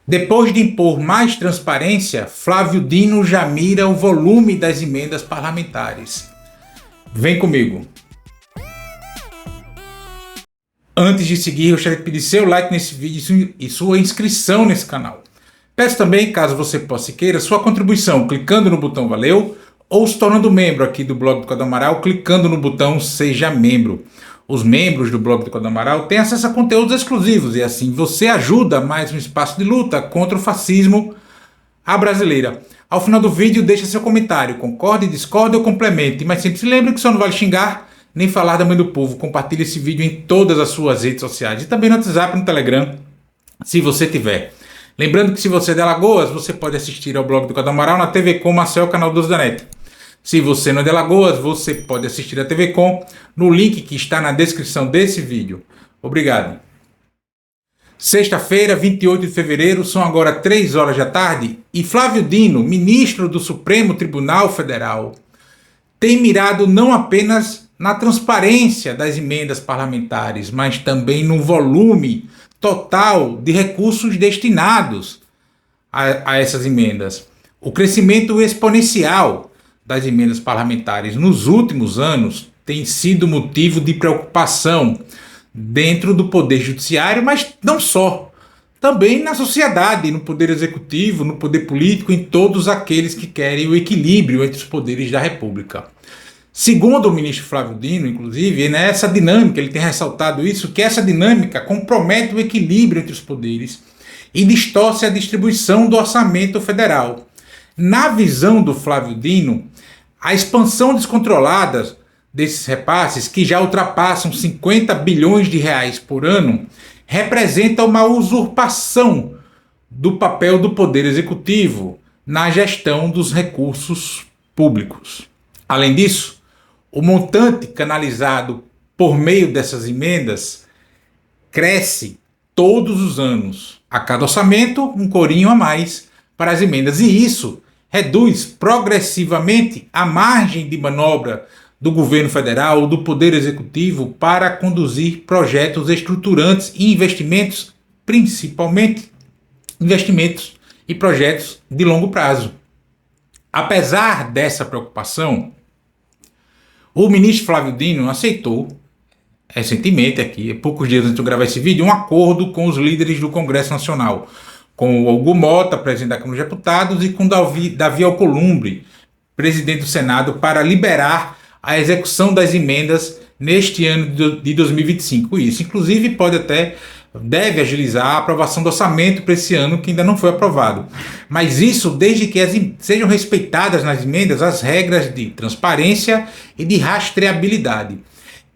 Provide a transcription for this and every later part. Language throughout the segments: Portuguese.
Depois de impor mais transparência, Flávio Dino já mira o volume das emendas parlamentares. Vem comigo. Antes de seguir, eu gostaria de pedir seu like nesse vídeo e sua inscrição nesse canal. Peço também, caso você possa e queira, sua contribuição clicando no botão Valeu ou se tornando membro aqui do Blog do Código Amaral, clicando no botão Seja Membro. Os membros do Blog do Código Amaral têm acesso a conteúdos exclusivos e assim você ajuda mais um espaço de luta contra o fascismo à brasileira. Ao final do vídeo, deixa seu comentário, concorde, discorde ou complemente, mas sempre se lembre que só não vale xingar nem falar da mãe do povo. Compartilhe esse vídeo em todas as suas redes sociais e também no WhatsApp e no Telegram, se você tiver. Lembrando que se você é de Alagoas, você pode assistir ao Blog do Código Amaral na TV Com Marcel, canal 12 da NET. Se você não é de Alagoas, você pode assistir a TV Com no link que está na descrição desse vídeo. Obrigado. Sexta-feira, 28 de fevereiro, são agora 3 horas da tarde e Flávio Dino, ministro do Supremo Tribunal Federal, tem mirado não apenas na transparência das emendas parlamentares, mas também no volume total de recursos destinados a essas emendas. O crescimento exponencial das emendas parlamentares nos últimos anos tem sido motivo de preocupação dentro do Poder Judiciário, mas não só. Também na sociedade, no Poder Executivo, no Poder Político, em todos aqueles que querem o equilíbrio entre os poderes da República. Segundo o ministro Flávio Dino, inclusive, nessa dinâmica, ele tem ressaltado isso, que essa dinâmica compromete o equilíbrio entre os poderes e distorce a distribuição do orçamento federal. Na visão do Flávio Dino, a expansão descontrolada desses repasses, que já ultrapassam 50 bilhões de reais por ano, representa uma usurpação do papel do Poder Executivo na gestão dos recursos públicos. Além disso, o montante canalizado por meio dessas emendas cresce todos os anos. A cada orçamento, um corinho a mais para as emendas. E isso reduz progressivamente a margem de manobra do governo federal, do Poder Executivo, para conduzir projetos estruturantes e investimentos, principalmente investimentos e projetos de longo prazo. Apesar dessa preocupação, o ministro Flávio Dino aceitou recentemente, aqui, poucos dias antes de eu gravar esse vídeo, um acordo com os líderes do Congresso Nacional, com o Hugo Mota, presidente da Câmara dos Deputados, e com Davi Alcolumbre, presidente do Senado, para liberar a execução das emendas neste ano de 2025. Isso, inclusive, deve agilizar a aprovação do orçamento para esse ano, que ainda não foi aprovado. Mas isso desde que sejam respeitadas nas emendas as regras de transparência e de rastreabilidade.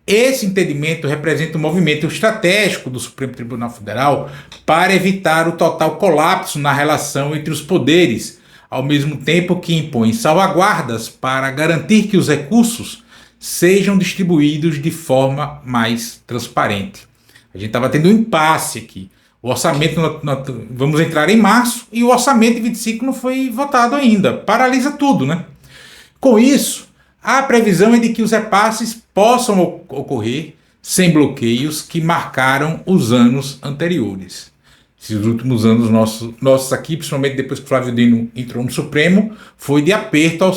Esse entendimento representa um movimento estratégico do Supremo Tribunal Federal para evitar o total colapso na relação entre os poderes, ao mesmo tempo que impõe salvaguardas para garantir que os recursos sejam distribuídos de forma mais transparente. A gente estava tendo um impasse aqui. O orçamento, vamos entrar em março, e o orçamento de 25 não foi votado ainda. Paralisa tudo, né? Com isso, a previsão é de que os repasses possam ocorrer sem bloqueios que marcaram os anos anteriores. Esses últimos anos nossos aqui, principalmente depois que o Flávio Dino entrou no Supremo, foi de aperto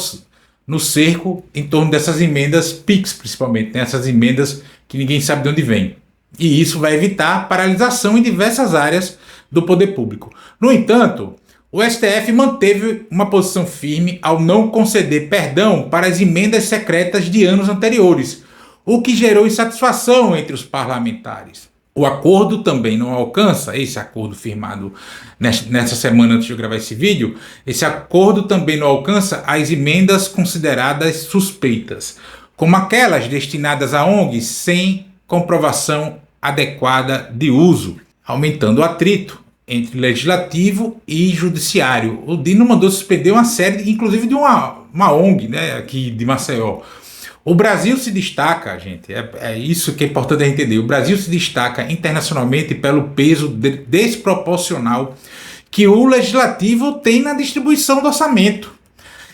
no cerco em torno dessas emendas PIX, principalmente, né? Essas emendas que ninguém sabe de onde vem. E isso vai evitar paralisação em diversas áreas do poder público. No entanto, o STF manteve uma posição firme ao não conceder perdão para as emendas secretas de anos anteriores, o que gerou insatisfação entre os parlamentares. O acordo também não alcança, esse acordo firmado nessa semana antes de eu gravar esse vídeo, esse acordo também não alcança as emendas consideradas suspeitas, como aquelas destinadas a ONGs sem comprovação adequada de uso, aumentando o atrito entre legislativo e judiciário. O Dino mandou suspender uma série, inclusive de uma ONG, né, aqui de Maceió. O Brasil se destaca, gente, é isso que é importante a gente entender. O Brasil se destaca internacionalmente pelo peso desproporcional que o legislativo tem na distribuição do orçamento.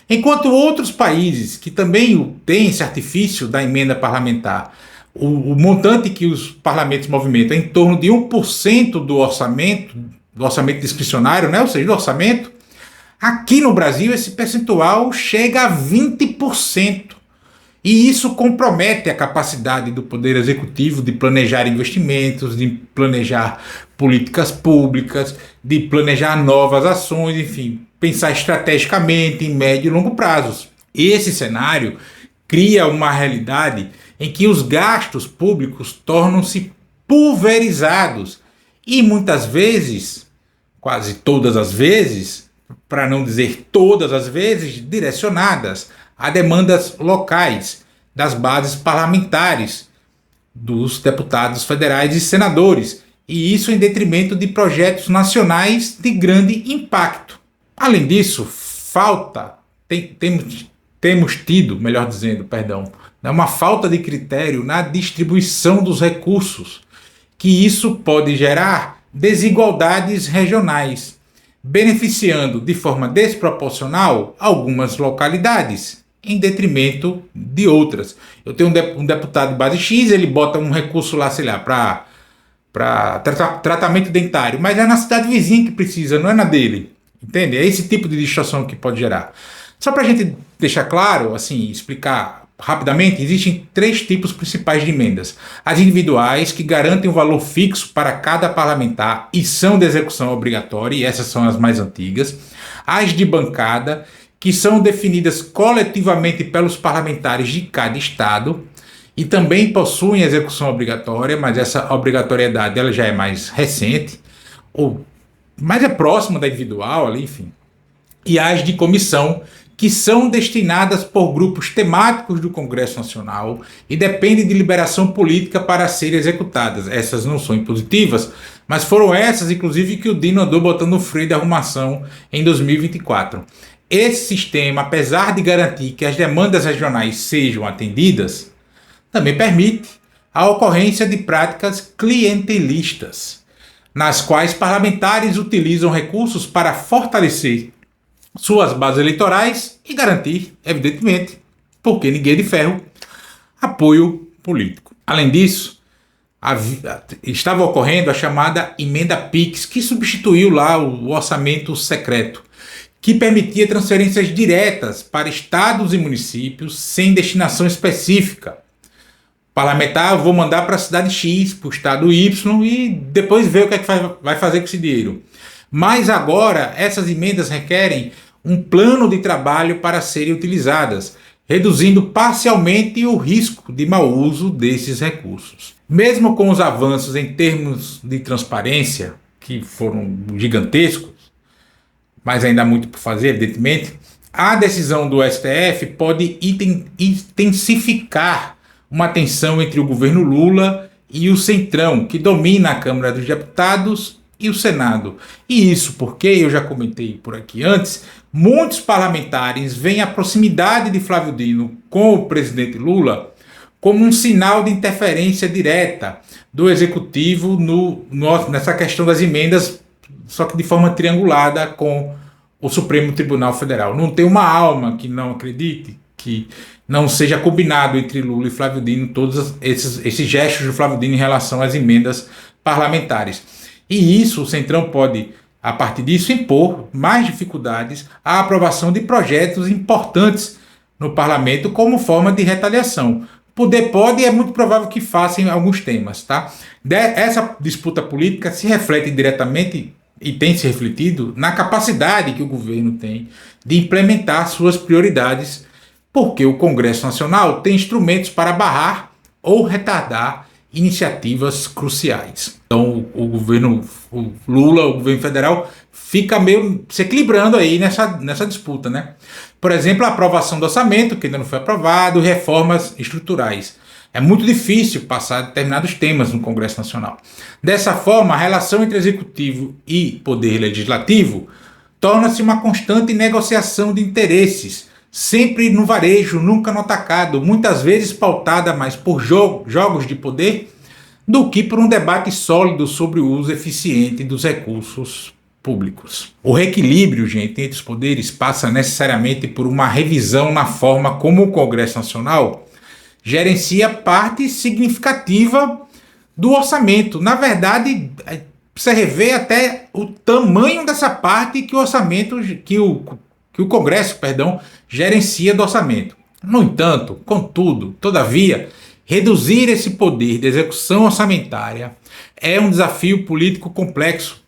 Enquanto outros países que também têm esse artifício da emenda parlamentar, o montante que os parlamentos movimentam é em torno de 1% do orçamento do orçamento discricionário, né? Ou seja, do orçamento, aqui no Brasil esse percentual chega a 20%. E isso compromete a capacidade do Poder Executivo de planejar investimentos, de planejar políticas públicas, de planejar novas ações, enfim, pensar estrategicamente em médio e longo prazos. Esse cenário cria uma realidade em que os gastos públicos tornam-se pulverizados e muitas vezes, quase todas as vezes, para não dizer todas as vezes, direcionadas a demandas locais das bases parlamentares, dos deputados federais e senadores, e isso em detrimento de projetos nacionais de grande impacto. Além disso, temos tido, melhor dizendo, uma falta de critério na distribuição dos recursos, que isso pode gerar desigualdades regionais, beneficiando de forma desproporcional algumas localidades, em detrimento de outras. Eu tenho um deputado de base X, ele bota um recurso lá, sei lá, para tratamento dentário, mas é na cidade vizinha que precisa, não é na dele. Entende? É esse tipo de distorção que pode gerar. Só para a gente deixar claro, assim, explicar rapidamente, existem 3 tipos principais de emendas. As individuais, que garantem um valor fixo para cada parlamentar e são de execução obrigatória, e essas são as mais antigas. As de bancada, que são definidas coletivamente pelos parlamentares de cada estado e também possuem execução obrigatória, mas essa obrigatoriedade ela já é mais recente, ou mais é próxima da individual, ali, enfim. E as de comissão, que são destinadas por grupos temáticos do Congresso Nacional e dependem de liberação política para serem executadas. Essas não são impositivas, mas foram essas, inclusive, que o Dino andou botando freio de arrumação em 2024. Esse sistema, apesar de garantir que as demandas regionais sejam atendidas, também permite a ocorrência de práticas clientelistas, nas quais parlamentares utilizam recursos para fortalecer suas bases eleitorais e garantir, evidentemente, porque ninguém é de ferro, apoio político. Além disso, estava ocorrendo a chamada emenda PIX, que substituiu lá o orçamento secreto, que permitia transferências diretas para estados e municípios sem destinação específica. Parlamentar, eu vou mandar para a cidade X, para o estado Y e depois ver o que é que vai fazer com esse dinheiro. Mas agora essas emendas requerem um plano de trabalho para serem utilizadas, reduzindo parcialmente o risco de mau uso desses recursos. Mesmo com os avanços em termos de transparência, que foram gigantescos, mas ainda há muito por fazer, evidentemente, a decisão do STF pode intensificar uma tensão entre o governo Lula e o Centrão, que domina a Câmara dos Deputados e o Senado. E isso porque, eu já comentei por aqui antes, muitos parlamentares veem a proximidade de Flávio Dino com o presidente Lula como um sinal de interferência direta do Executivo nessa questão das emendas, só que de forma triangulada com o Supremo Tribunal Federal. Não tem uma alma que não acredite que não seja combinado entre Lula e Flávio Dino todos esses gestos de Flávio Dino em relação às emendas parlamentares. E isso, o Centrão pode, a partir disso, impor mais dificuldades à aprovação de projetos importantes no parlamento como forma de retaliação. Poder pode e é muito provável que faça em alguns temas. Tá? Essa disputa política se reflete diretamente e tem se refletido na capacidade que o governo tem de implementar suas prioridades, porque o Congresso Nacional tem instrumentos para barrar ou retardar iniciativas cruciais. Então o governo Lula, o governo federal, fica meio se equilibrando aí nessa disputa, né? Por exemplo, a aprovação do orçamento, que ainda não foi aprovado, reformas estruturais. É muito difícil passar determinados temas no Congresso Nacional. Dessa forma, a relação entre executivo e poder legislativo torna-se uma constante negociação de interesses, sempre no varejo, nunca no atacado, muitas vezes pautada mais por jogos de poder do que por um debate sólido sobre o uso eficiente dos recursos públicos. O reequilíbrio, gente, entre os poderes passa necessariamente por uma revisão na forma como o Congresso Nacional gerencia parte significativa do orçamento. Na verdade, precisa rever até o tamanho dessa parte que o orçamento, que o Congresso, perdão, gerencia do orçamento. No entanto, contudo, todavia, reduzir esse poder de execução orçamentária é um desafio político complexo,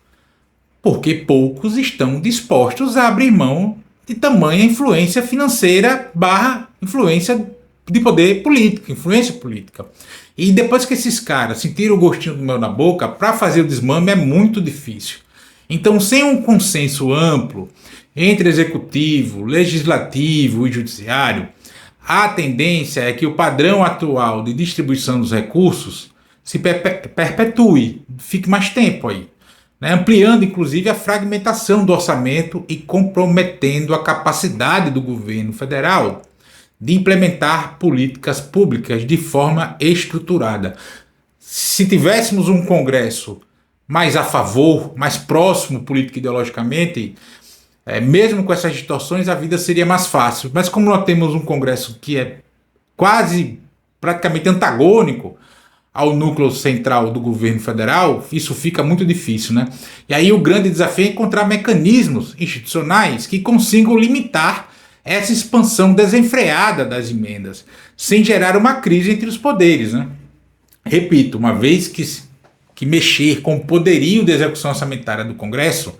porque poucos estão dispostos a abrir mão de tamanha influência financeira barra influência de poder político, influência política. E depois que esses caras sentiram o gostinho do mel na boca, para fazer o desmame é muito difícil. Então, sem um consenso amplo entre executivo, legislativo e judiciário, a tendência é que o padrão atual de distribuição dos recursos se perpetue, fique mais tempo aí, né? Ampliando inclusive a fragmentação do orçamento e comprometendo a capacidade do governo federal de implementar políticas públicas de forma estruturada. Se tivéssemos um Congresso mais a favor, mais próximo político ideologicamente, mesmo com essas distorções, a vida seria mais fácil. Mas como nós temos um Congresso que é praticamente antagônico ao núcleo central do governo federal, isso fica muito difícil, né? E aí o grande desafio é encontrar mecanismos institucionais que consigam limitar essa expansão desenfreada das emendas, sem gerar uma crise entre os poderes, né? Repito, uma vez que mexer com o poderio de execução orçamentária do Congresso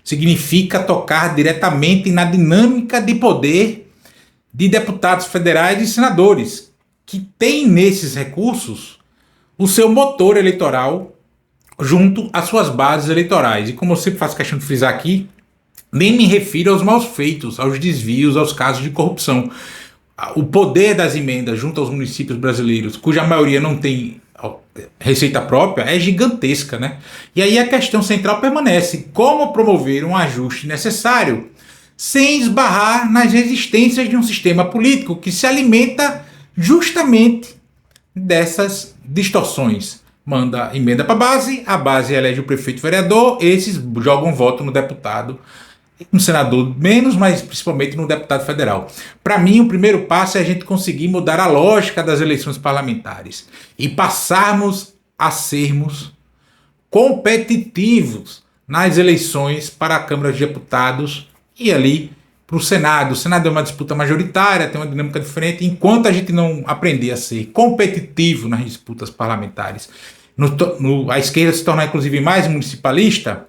significa tocar diretamente na dinâmica de poder de deputados federais e senadores, que têm nesses recursos o seu motor eleitoral junto às suas bases eleitorais. E como eu sempre faço questão de frisar aqui, nem me refiro aos maus feitos, aos desvios, aos casos de corrupção. O poder das emendas junto aos municípios brasileiros, cuja maioria não tem receita própria, é gigantesca, né? E aí a questão central permanece: como promover um ajuste necessário sem esbarrar nas resistências de um sistema político que se alimenta justamente dessas distorções. Manda emenda para a base elege o prefeito e vereador, esses jogam voto no deputado, no senador menos, mas principalmente no deputado federal. Para mim, o primeiro passo é a gente conseguir mudar a lógica das eleições parlamentares e passarmos a sermos competitivos nas eleições para a Câmara de Deputados e ali para o Senado. O Senado é uma disputa majoritária, tem uma dinâmica diferente. Enquanto a gente não aprender a ser competitivo nas disputas parlamentares, a esquerda se tornar inclusive mais municipalista,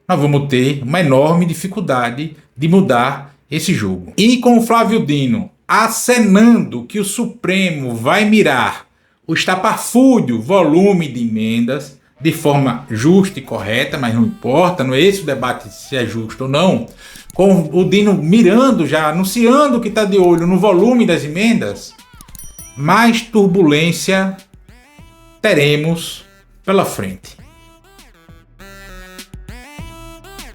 nós vamos ter uma enorme dificuldade de mudar esse jogo. E com o Flávio Dino acenando que o Supremo vai mirar o estapafúrdio volume de emendas de forma justa e correta, mas não importa, não é esse o debate se é justo ou não, com o Dino mirando, já anunciando que está de olho no volume das emendas, mais turbulência teremos pela frente.